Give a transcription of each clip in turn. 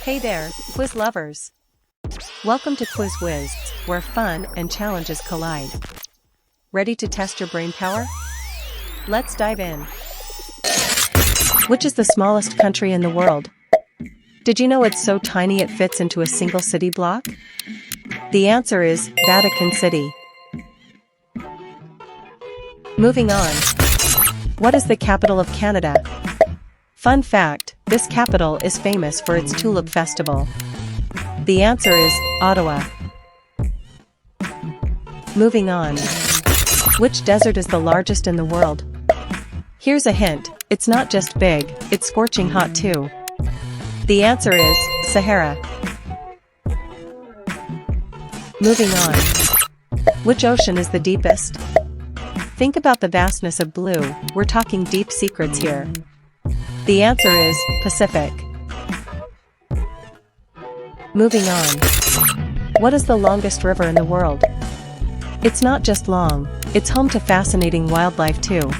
Hey there, quiz lovers! Welcome to Quiz Wiz, where fun and challenges collide. Ready to test your brain power? Let's dive in. Which is the smallest country in the world? Did you know it's so tiny it fits into a single city block? The answer is Vatican City. Moving on. What is the capital of Canada? Fun fact, this capital is famous for its Tulip Festival. The answer is Ottawa. Moving on. Which desert is the largest in the world? Here's a hint, it's not just big, it's scorching hot too. The answer is Sahara. Moving on. Which ocean is the deepest? Think about the vastness of blue, we're talking deep secrets here. The answer is Pacific. Moving on. What is the longest river in the world? It's not just long, it's home to fascinating wildlife too.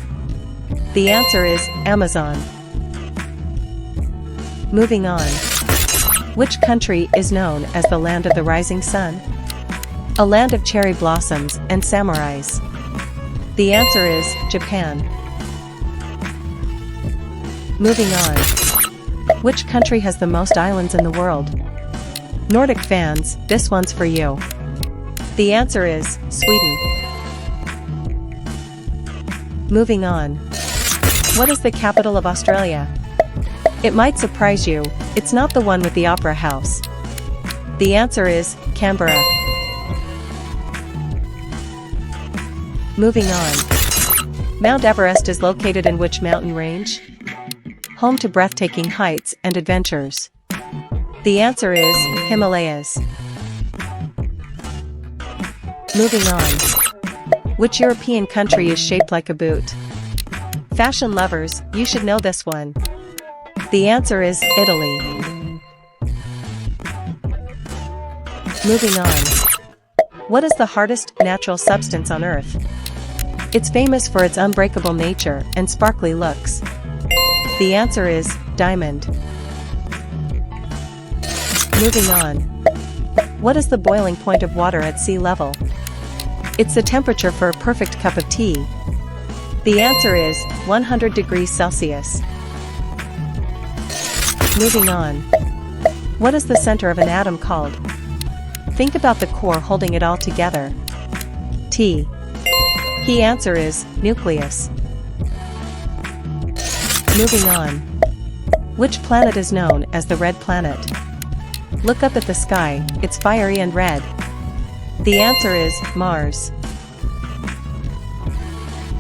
The answer is Amazon. Moving on. Which country is known as the land of the rising sun? A land of cherry blossoms and samurais. The answer is Japan. Moving on. Which country has the most islands in the world? Nordic fans, this one's for you. The answer is Sweden. Moving on. What is the capital of Australia? It might surprise you, it's not the one with the opera house. The answer is Canberra. Moving on. Mount Everest is located in which mountain range? Home to breathtaking heights and adventures. The answer is Himalayas. Moving on. Which European country is shaped like a boot? Fashion lovers, you should know this one. The answer is Italy. Moving on. What is the hardest natural substance on Earth? It's famous for its unbreakable nature and sparkly looks. The answer is diamond. Moving on. What is the boiling point of water at sea level? It's the temperature for a perfect cup of tea. The answer is 100 degrees Celsius. Moving on. What is the center of an atom called? Think about the core holding it all together. T. The answer is nucleus. Moving on. Which planet is known as the red planet? Look up at the sky, it's fiery and red. The answer is Mars.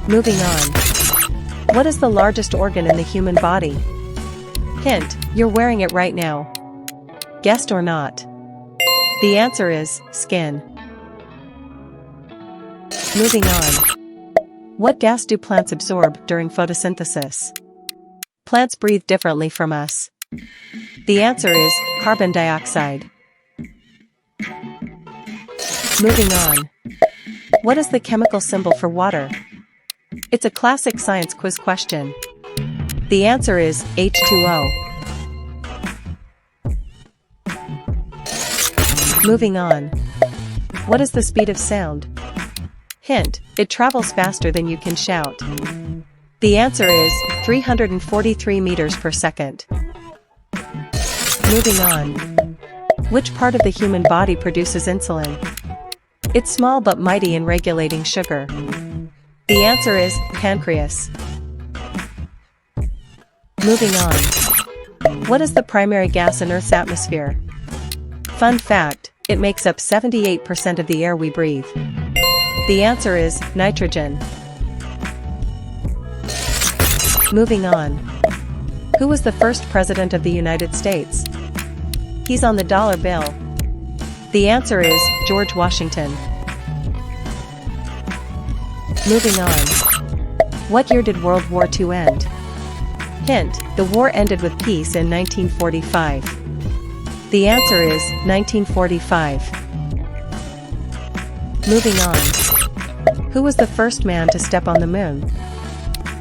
Moving on. What is the largest organ in the human body? Hint, you're wearing it right now. Guessed or not? The answer is skin. Moving on. What gas do plants absorb during photosynthesis? Plants breathe differently from us. The answer is carbon dioxide. Moving on. What is the chemical symbol for water? It's a classic science quiz question. The answer is H2O. Moving on. What is the speed of sound? Hint, it travels faster than you can shout. The answer is 343 meters per second. Moving on. Which part of the human body produces insulin? It's small but mighty in regulating sugar. The answer is pancreas. Moving on. What is the primary gas in Earth's atmosphere? Fun fact, it makes up 78% of the air we breathe. The answer is nitrogen. Moving on. Who was the first president of the United States? He's on the dollar bill. The answer is George Washington. Moving on. What year did World War II end? Hint, the war ended with peace in 1945. The answer is 1945. Moving on. Who was the first man to step on the moon?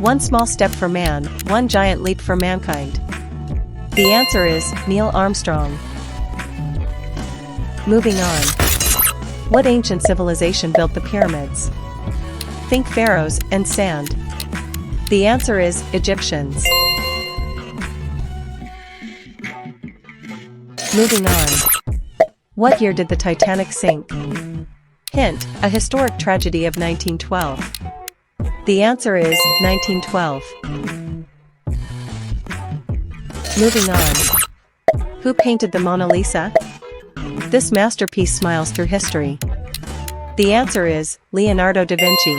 One small step for man, one giant leap for mankind. The answer is Neil Armstrong. Moving on. What ancient civilization built the pyramids? Think pharaohs and sand. The answer is Egyptians. Moving on. What year did the Titanic sink? Hint, a historic tragedy of 1912. The answer is 1912. Moving on. Who painted the Mona Lisa? This masterpiece smiles through history. The answer is Leonardo da Vinci.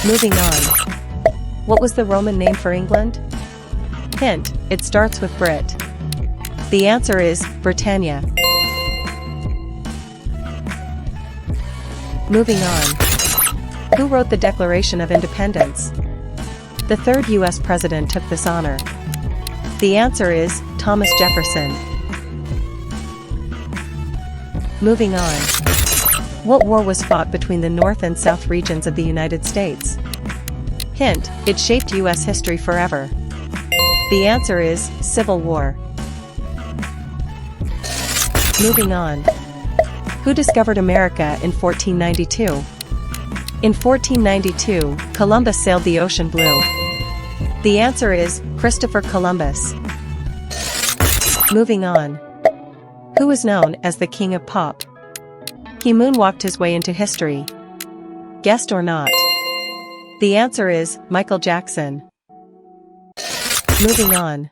Moving on. What was the Roman name for England? Hint, it starts with Brit. The answer is Britannia. Moving on. Who wrote the Declaration of Independence? The third U.S. president took this honor. The answer is Thomas Jefferson. Moving on. What war was fought between the North and South regions of the United States? Hint, it shaped U.S. history forever. The answer is Civil War. Moving on. Who discovered America in 1492? In 1492, Columbus sailed the ocean blue. The answer is Christopher Columbus. Moving on. Who is known as the King of Pop? He moonwalked his way into history. Guessed or not? The answer is Michael Jackson. Moving on.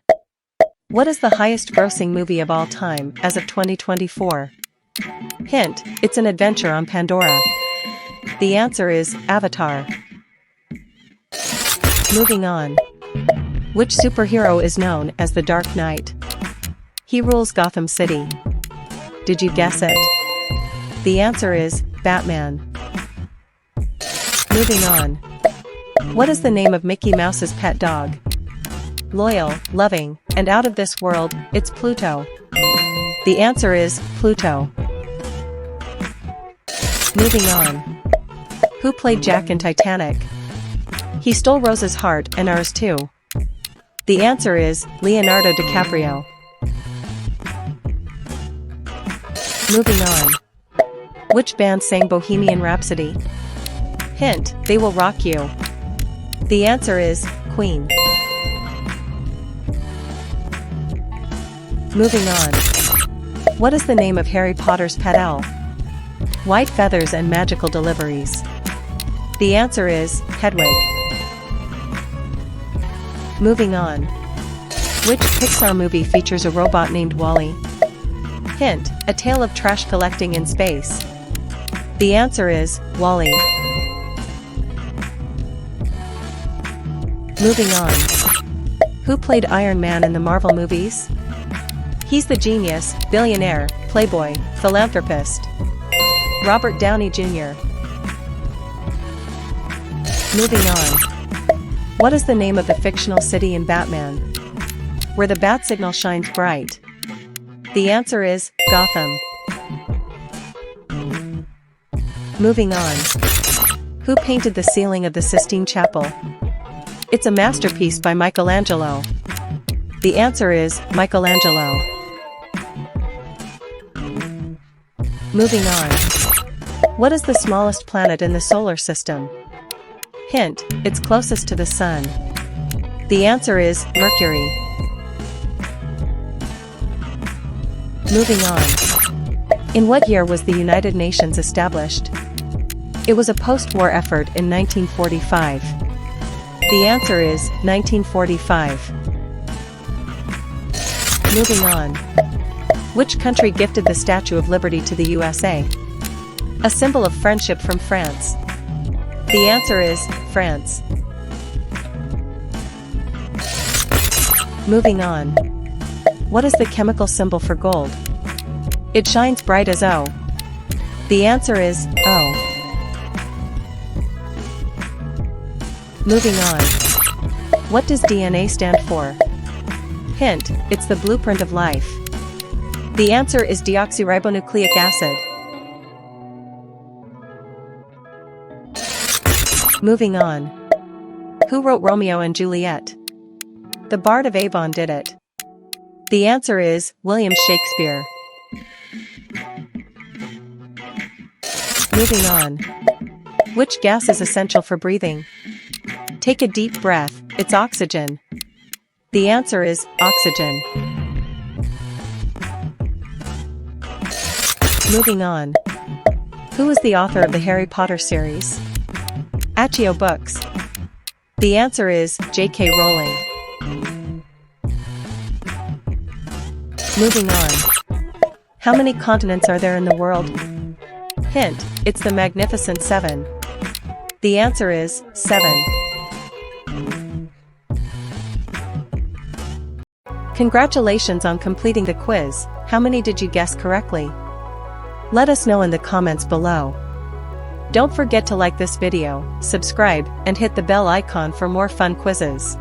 What is the highest grossing movie of all time as of 2024? Hint, it's an adventure on Pandora. The answer is Avatar. Moving on. Which superhero is known as the Dark Knight? He rules Gotham City. Did you guess it? The answer is Batman. Moving on. What is the name of Mickey Mouse's pet dog? Loyal, loving, and out of this world, it's Pluto. The answer is Pluto. Moving on. Who played Jack in Titanic? He stole Rose's heart and ours too. The answer is Leonardo DiCaprio. Moving on. Which band sang Bohemian Rhapsody? Hint, they will rock you. The answer is Queen. Moving on. What is the name of Harry Potter's pet owl? White feathers and magical deliveries. The answer is Hedwig. Moving on. Which Pixar movie features a robot named Wall-E? Hint, a tale of trash collecting in space. The answer is Wall-E. Moving on. Who played Iron Man in the Marvel movies? He's the genius, billionaire, playboy, philanthropist. Robert Downey Jr. Moving on. What is the name of the fictional city in Batman, where the bat signal shines bright? The answer is Gotham. Moving on. Who painted the ceiling of the Sistine Chapel? It's a masterpiece by Michelangelo. The answer is Michelangelo. Moving on. What is the smallest planet in the solar system? Hint, it's closest to the Sun. The answer is Mercury. Moving on. In what year was the United Nations established? It was a post-war effort in 1945. The answer is 1945. Moving on. Which country gifted the Statue of Liberty to the USA? A symbol of friendship from France. The answer is France. Moving on. What is the chemical symbol for gold? It shines bright as O. The answer is O. Moving on. What does DNA stand for? Hint, it's the blueprint of life. The answer is deoxyribonucleic acid. Moving on. Who wrote Romeo and Juliet? The Bard of Avon did it. The answer is William Shakespeare. Moving on. Which gas is essential for breathing? Take a deep breath, it's oxygen. The answer is oxygen. Moving on. Who is the author of the Harry Potter series? Accio Books. The answer is J.K. Rowling. Moving on. How many continents are there in the world? Hint, it's the Magnificent Seven. The answer is 7. Congratulations on completing the quiz. How many did you guess correctly? Let us know in the comments below. Don't forget to like this video, subscribe, and hit the bell icon for more fun quizzes.